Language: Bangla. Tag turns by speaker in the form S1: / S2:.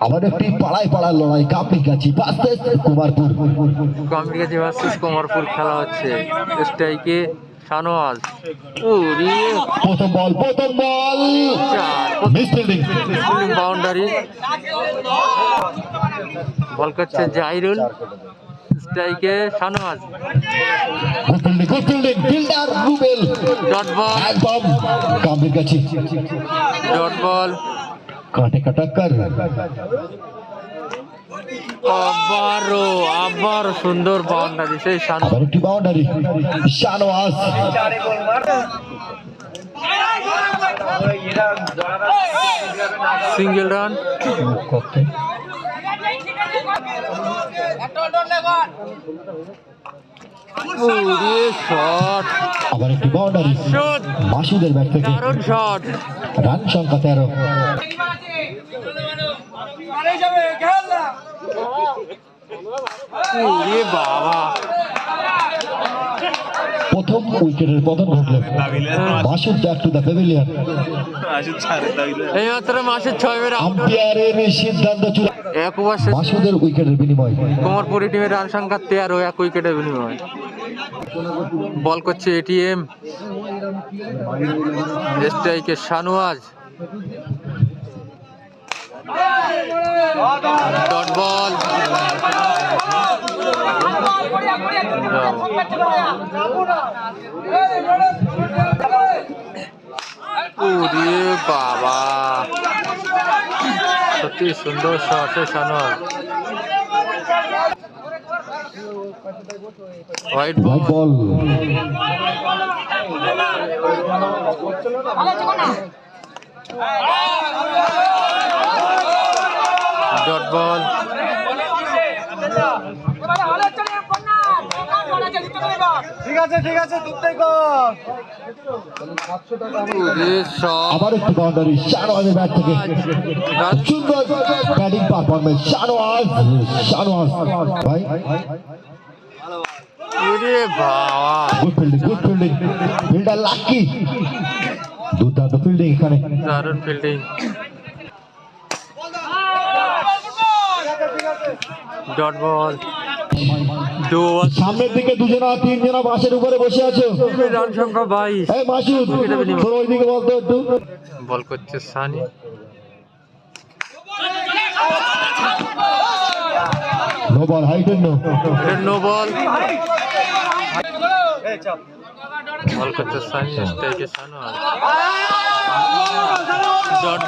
S1: আবার একটি পাড়ায় পাড়ায় লড়াই কামরিগাছি ভার্সেস কুমারপুর।
S2: কামরিগাছি ভার্সেস কুমারপুর খেলা হচ্ছে। স্ট্রাইকে শানওয়াজ। ওরে
S1: প্রথম বল মিসফিল্ডিং
S2: বাউন্ডারি। বল করছে জাহিরুল। স্ট্রাইকে Shahnawaz.
S1: Good fielding fielder Rubel.
S2: Dot ball.
S1: একদম কামরিগাছি।
S2: Dot ball.
S1: কাটে কাটাক্কর।
S2: আবার সুন্দর বাউন্ডারি সেই
S1: আবার একটি boundary Shahnawaz.
S2: Single run. Shot.
S1: আবার একটি বাউন্ডারি মাসুদের ব্যাট থেকে।
S2: দারুণ শট।
S1: রান সংখ্যা 13।
S2: বাবা
S1: প্রথম উইকেটের পতন ঘটল। Masud back to the pavilion.
S2: এই মাত্র মাসের 6 মেরে
S1: আম্পায়ারের সিদ্ধান্ত
S2: এক ওভার
S1: মাসুদের উইকেটের বিনিময়।
S2: কুমারপুরি টিমের রান সংখ্যা 13, এক উইকেটের বিনিময়। বল করছে এটিএম। স্ট্রাইকে শানওয়াজ। Dot ball. ওরে বাবা সত্যি সুন্দর shot Shahnawaz. White ball. Dot ball.
S1: ঠিক আছে আবার একটু বাউন্ডারি শানওয়াজের ব্যাট থেকে। সুন্দর ব্যাটিং পারফরম্যান্স শানওয়াজ ভাই। Good fielding fielder lucky. দুর্দান্ত ফিল্ডিং এখানে।
S2: দারুণ ফিল্ডিং। Dot ball.
S1: সামনের দিকে দুজনা তিনজনা বাসের উপরে বসে আছে।
S2: রান সংখ্যা 22।
S1: এই মাসুদ তোর ওইদিকে বলতো একটু।
S2: বল করছে সানি।
S1: নো বল হাইটেন
S2: নো বল। বল করছে সানি। স্ট্রাইকে শানওয়াজ। ডট